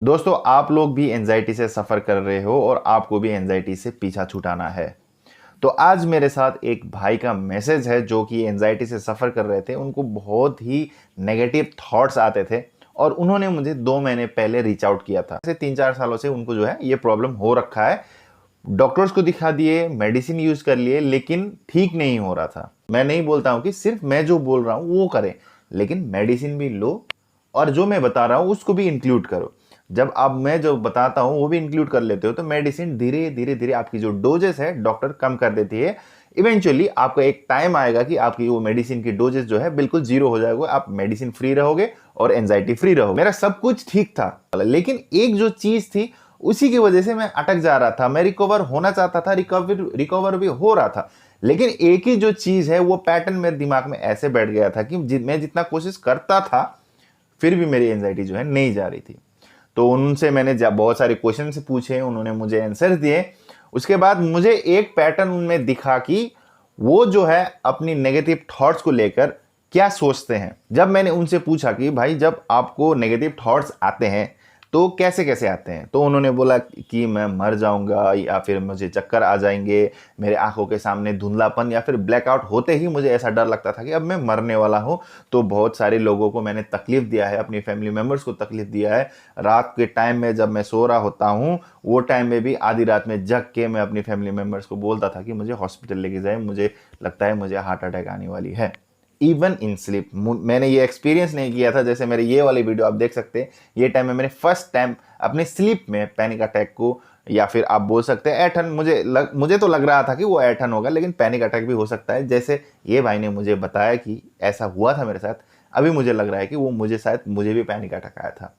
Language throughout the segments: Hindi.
दोस्तों, आप लोग भी एंजाइटी से सफ़र कर रहे हो और आपको भी एंजाइटी से पीछा छुटाना है। तो आज मेरे साथ एक भाई का मैसेज है जो कि एंजाइटी से सफ़र कर रहे थे। उनको बहुत ही नेगेटिव थॉट्स आते थे और उन्होंने मुझे 2 महीने पहले रीच आउट किया था। ऐसे 3-4 सालों से उनको जो है ये प्रॉब्लम हो रखा है। डॉक्टर्स को दिखा दिए, मेडिसिन यूज़ कर लिए, लेकिन ठीक नहीं हो रहा था। मैं नहीं बोलता हूँ कि सिर्फ मैं जो बोल रहा हूँ वो करें, लेकिन मेडिसिन भी लो और जो मैं बता रहा हूँ उसको भी इंक्लूड करो। जब आप मैं जो बताता हूँ वो भी इंक्लूड कर लेते हो तो मेडिसिन धीरे धीरे धीरे आपकी जो डोजेस है डॉक्टर कम कर देती है। इवेंचुअली आपका एक टाइम आएगा कि आपकी वो मेडिसिन की डोजेस जो है बिल्कुल जीरो हो जाएगा, आप मेडिसिन फ्री रहोगे और एंजाइटी फ्री रहोगे। मेरा सब कुछ ठीक था, लेकिन एक जो चीज थी उसी की वजह से मैं अटक जा रहा था। मैं रिकवर होना चाहता था, रिकवर भी हो रहा था, लेकिन एक ही जो चीज है वो पैटर्न मेरे दिमाग में ऐसे बैठ गया था कि मैं जितना कोशिश करता था फिर भी मेरी एंजाइटी जो है नहीं जा रही थी। तो उनसे मैंने बहुत सारे क्वेश्चन पूछे, उन्होंने मुझे आंसर दिए। उसके बाद मुझे एक पैटर्न उनमें दिखा कि वो जो है अपनी नेगेटिव थॉट्स को लेकर क्या सोचते हैं। जब मैंने उनसे पूछा कि भाई जब आपको नेगेटिव थॉट्स आते हैं तो कैसे कैसे आते हैं, तो उन्होंने बोला कि मैं मर जाऊंगा या फिर मुझे चक्कर आ जाएंगे, मेरे आंखों के सामने धुंधलापन या फिर ब्लैकआउट होते ही मुझे ऐसा डर लगता था कि अब मैं मरने वाला हूं। तो बहुत सारे लोगों को मैंने तकलीफ दिया है, अपनी फैमिली मेम्बर्स को तकलीफ दिया है। रात के टाइम में जब मैं सो रहा होता हूं वो टाइम में भी आधी रात में जग के मैं अपनी फैमिली मेम्बर्स को बोलता था कि मुझे हॉस्पिटल लेके जाए, मुझे लगता है मुझे हार्ट अटैक आने वाली है। इवन इन स्लीप मैंने ये एक्सपीरियंस नहीं किया था। जैसे मेरे ये वाली वीडियो आप देख सकते हैं, ये टाइम में मैंने फर्स्ट टाइम अपने स्लीप में पैनिक अटैक को, या फिर आप बोल सकते हैं ऐठन, मुझे तो लग रहा था कि वो ऐठन होगा, लेकिन पैनिक अटैक भी हो सकता है। जैसे ये भाई ने मुझे बताया कि ऐसा हुआ था मेरे साथ, अभी मुझे लग रहा है कि वो मुझे भी पैनिक अटैक आया था।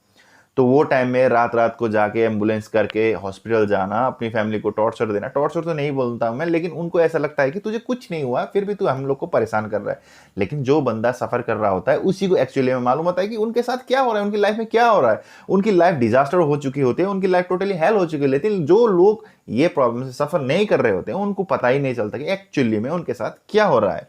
तो वो टाइम में रात रात को जाके एम्बुलेंस करके हॉस्पिटल जाना, अपनी फैमिली को टॉर्चर देना, टॉर्चर तो नहीं बोलता हूँ मैं, लेकिन उनको ऐसा लगता है कि तुझे कुछ नहीं हुआ फिर भी तू हम लोग को परेशान कर रहा है। लेकिन जो बंदा सफर कर रहा होता है उसी को एक्चुअली में मालूम होता है कि उनके साथ क्या हो रहा है, उनकी लाइफ में क्या हो रहा है। उनकी लाइफ डिजास्टर हो चुकी होती है, उनकी लाइफ टोटली हेल हो चुकी है। लेकिन जो लोग ये प्रॉब्लम से सफर नहीं कर रहे होते हैं उनको पता ही नहीं चलता कि एक्चुअली में उनके साथ क्या हो रहा है,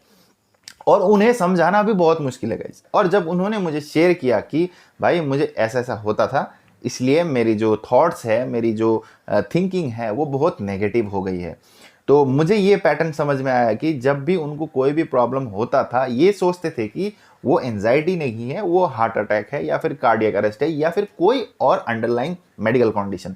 और उन्हें समझाना भी बहुत मुश्किल है गाइस। और जब उन्होंने मुझे शेयर किया कि भाई मुझे ऐसा ऐसा होता था, इसलिए मेरी जो थॉट्स है, मेरी जो थिंकिंग है वो बहुत नेगेटिव हो गई है, तो मुझे ये पैटर्न समझ में आया कि जब भी उनको कोई भी प्रॉब्लम होता था ये सोचते थे कि वो एंजाइटी नहीं है, वो हार्ट अटैक है या फिर कार्डियक अरेस्ट है या फिर कोई और अंडरलाइंग मेडिकल कंडीशन।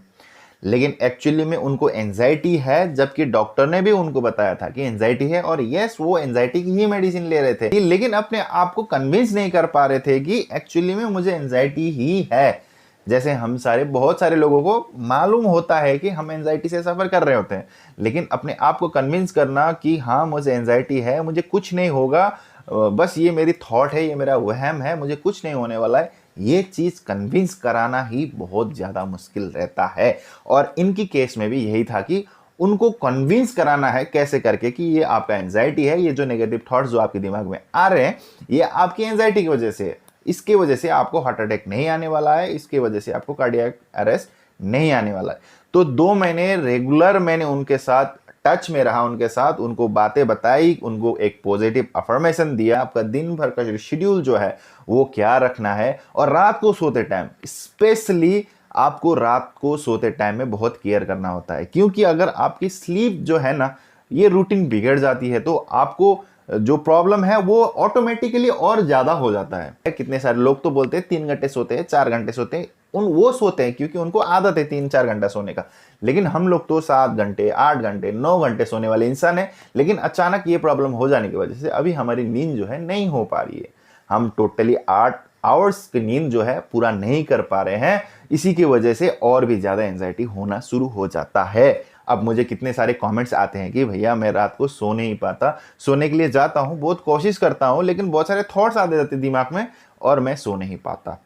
लेकिन एक्चुअली में उनको एंजाइटी है, जबकि डॉक्टर ने भी उनको बताया था कि एंजाइटी है, और यस वो एंजाइटी की ही मेडिसिन ले रहे थे, लेकिन अपने आप को कन्विंस नहीं कर पा रहे थे कि एक्चुअली में मुझे एंजाइटी ही है। जैसे हम सारे बहुत सारे लोगों को मालूम होता है कि हम एंजाइटी से सफर कर रहे होते हैं, लेकिन अपने आप को कन्विंस करना कि हाँ मुझे एंजाइटी है, मुझे कुछ नहीं होगा, बस ये मेरी थॉट है, ये मेरा वहम है, मुझे कुछ नहीं होने वाला है, ये चीज कन्विंस कराना ही बहुत ज्यादा मुश्किल रहता है। और इनकी केस में भी यही था कि उनको कन्विंस कराना है कैसे करके कि ये आपका एंजाइटी है, ये जो नेगेटिव थॉट्स जो आपके दिमाग में आ रहे हैं ये आपकी एंजाइटी की वजह से है, इसके वजह से आपको हार्ट अटैक नहीं आने वाला है, इसके वजह से आपको कार्डियक अरेस्ट नहीं आने वाला है। तो 2 महीने रेगुलर मैंने उनके साथ टच में रहा, उनके साथ उनको बातें बताई, उनको एक पॉजिटिव अफर्मेशन दिया, आपका दिन भर का शेड्यूल जो है वो क्या रखना है, और रात को सोते टाइम स्पेशली आपको रात को सोते टाइम में बहुत केयर करना होता है, क्योंकि अगर आपकी स्लीप जो है ना ये रूटीन बिगड़ जाती है तो आपको जो प्रॉब्लम है वो ऑटोमेटिकली और ज्यादा हो जाता है। कितने सारे लोग तो बोलते हैं 3 घंटे सोते हैं, 4 घंटे सोते हैं, वो सोते हैं क्योंकि उनको आदत है 3-4 घंटा सोने का, लेकिन हम लोग तो 7 घंटे, 8 घंटे, 9 घंटे सोने वाले इंसान है। लेकिन अचानक ये प्रॉब्लम हो जाने की वजह से अभी हमारी नींद जो है नहीं हो पा रही है, हम टोटली 8 आवर्स की नींद जो है पूरा नहीं कर पा रहे हैं। इसी की वजह से और भी ज्यादा एंजाइटी होना शुरू हो जाता है। अब मुझे कितने सारे कमेंट्स आते हैं कि भैया मैं रात को सो नहीं पाता, सोने के लिए जाता हूं, बहुत कोशिश करता हूं, लेकिन बहुत सारे थॉट्स आते जाते दिमाग में और मैं सो नहीं पाता।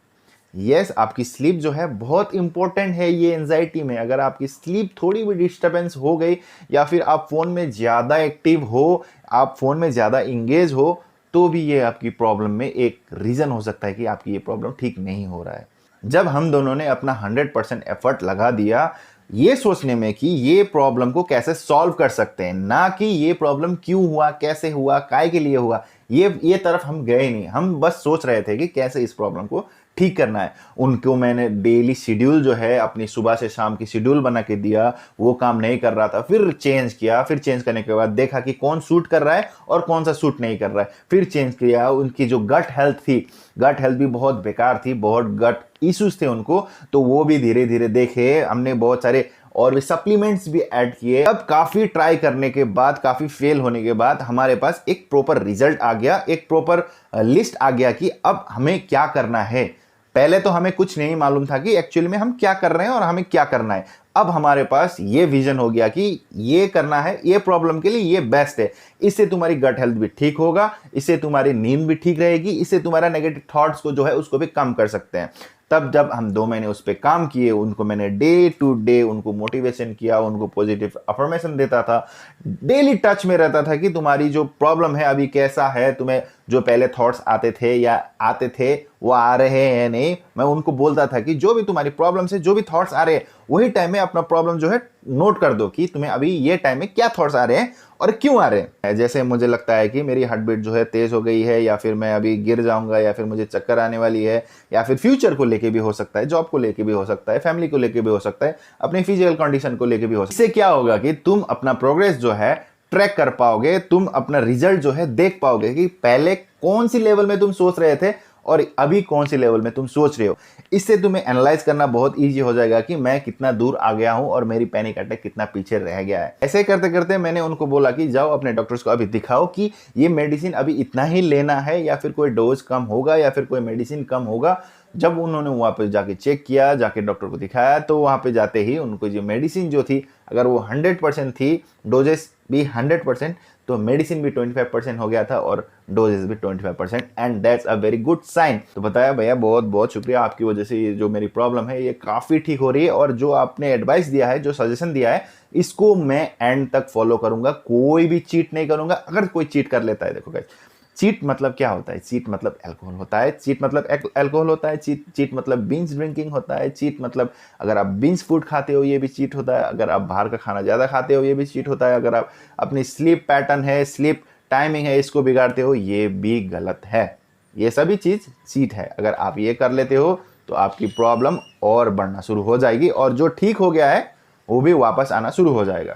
यस, आपकी स्लीप जो है बहुत इंपॉर्टेंट है ये एंजाइटी में। अगर आपकी स्लीप थोड़ी भी डिस्टरबेंस हो गई या फिर आप फोन में ज्यादा एक्टिव हो, आप फोन में ज्यादा इंगेज हो, तो भी ये आपकी प्रॉब्लम में एक रीजन हो सकता है कि आपकी ये प्रॉब्लम ठीक नहीं हो रहा है। जब हम दोनों ने अपना 100% एफर्ट लगा दिया ये सोचने में कि ये प्रॉब्लम को कैसे सॉल्व कर सकते हैं, ना कि ये प्रॉब्लम क्यों हुआ, कैसे हुआ, काय के लिए हुआ, ये तरफ हम गए नहीं। हम बस सोच रहे थे कि कैसे इस प्रॉब्लम को ठीक करना है। उनको मैंने डेली शेड्यूल जो है अपनी सुबह से शाम की शेड्यूल बना के दिया, वो काम नहीं कर रहा था, फिर चेंज किया, फिर चेंज करने के बाद देखा कि कौन सूट कर रहा है और कौन सा सूट नहीं कर रहा है, फिर चेंज किया। उनकी जो गट हेल्थ थी, गट हेल्थ भी बहुत बेकार थी, बहुत गट इश्यूज थे उनको, तो वो भी धीरे धीरे देखे हमने, बहुत सारे और भी सप्लीमेंट्स भी ऐड किए। अब काफी ट्राई करने के बाद, काफी फेल होने के बाद हमारे पास एक प्रॉपर रिजल्ट आ गया, एक प्रॉपर लिस्ट आ गया कि अब हमें क्या करना है। पहले तो हमें कुछ नहीं मालूम था कि एक्चुअली में हम क्या कर रहे हैं और हमें क्या करना है। अब हमारे पास ये विजन हो गया कि ये करना है, ये प्रॉब्लम के लिए ये बेस्ट है, इससे तुम्हारी गट हेल्थ भी ठीक होगा, इससे तुम्हारी नींद भी ठीक रहेगी, इससे तुम्हारा नेगेटिव थॉट्स को जो है उसको भी कम कर सकते हैं। तब जब हम 2 महीने उस पर काम किए, उनको मैंने डे टू डे उनको मोटिवेशन किया, उनको पॉजिटिव अफर्मेशन देता था, डेली टच में रहता था कि तुम्हारी जो प्रॉब्लम है अभी कैसा है, तुम्हें जो पहले थॉट्स आते थे या आते थे वो आ रहे हैं नहीं। मैं उनको बोलता था कि जो भी तुम्हारी प्रॉब्लम से जो भी थॉट्स आ रहे हैं, वही टाइम में अपना प्रॉब्लम जो है नोट कर दो कि तुम्हें अभी ये टाइम में क्या थॉट्स आ रहे हैं और क्यों आ रहे हैं। जैसे मुझे लगता है कि मेरी हार्ट बीट जो है तेज हो गई है, या फिर मैं अभी गिर जाऊंगा, या फिर मुझे चक्कर आने वाली है, या फिर फ्यूचर को लेके भी हो सकता है, जॉब को लेके भी हो सकता है, फैमिली को लेके भी हो सकता है, अपनी फिजिकल कंडीशन को लेके भी हो सकता है। इससे क्या होगा कि तुम अपना प्रोग्रेस जो है ट्रैक कर पाओगे, तुम अपना रिजल्ट जो है देख पाओगे कि पहले कौन सी लेवल में तुम सोच रहे थे और अभी कौन सी लेवल में तुम सोच रहे हो। इससे तुम्हें एनालाइज करना बहुत इजी हो जाएगा कि मैं कितना दूर आ गया हूं और मेरी पैनिक अटैक कितना पीछे रह गया है। ऐसे करते करते मैंने उनको बोला कि जाओ अपने डॉक्टर्स को अभी दिखाओ कि ये मेडिसिन अभी इतना ही लेना है, या फिर कोई डोज कम होगा, या फिर कोई मेडिसिन कम होगा। जब उन्होंने वहाँ पे जाके चेक किया, जाके डॉक्टर को दिखाया, तो वहाँ पे जाते ही उनको जो मेडिसिन जो थी, अगर वो 100% थी, डोजेस भी 100%, तो मेडिसिन भी 25% हो गया था और डोजेस भी 25%, and that's a very good sign. तो बताया भैया बहुत बहुत शुक्रिया, आपकी वजह से ये जो मेरी प्रॉब्लम है ये काफ़ी ठीक हो रही है, और जो आपने एडवाइस दिया है, जो सजेशन दिया है, इसको मैं एंड तक फॉलो करूंगा, कोई भी चीट नहीं करूंगा। अगर कोई चीट कर लेता है, देखो गाइस, चीट मतलब क्या होता है? चीट मतलब अल्कोहल होता है, चीट मतलब अल्कोहल होता है, चीट मतलब बिंज ड्रिंकिंग होता है, चीट मतलब अगर आप बिंज फूड खाते हो ये भी चीट होता है, अगर आप बाहर का खाना ज़्यादा खाते हो ये भी चीट होता है, अगर आप अपनी स्लीप पैटर्न है, स्लीप टाइमिंग है, इसको बिगाड़ते हो ये भी गलत है। ये सभी चीज़ चीट है। अगर आप ये कर लेते हो तो आपकी प्रॉब्लम और बढ़ना शुरू हो जाएगी, और जो ठीक हो गया है वो भी वापस आना शुरू हो जाएगा।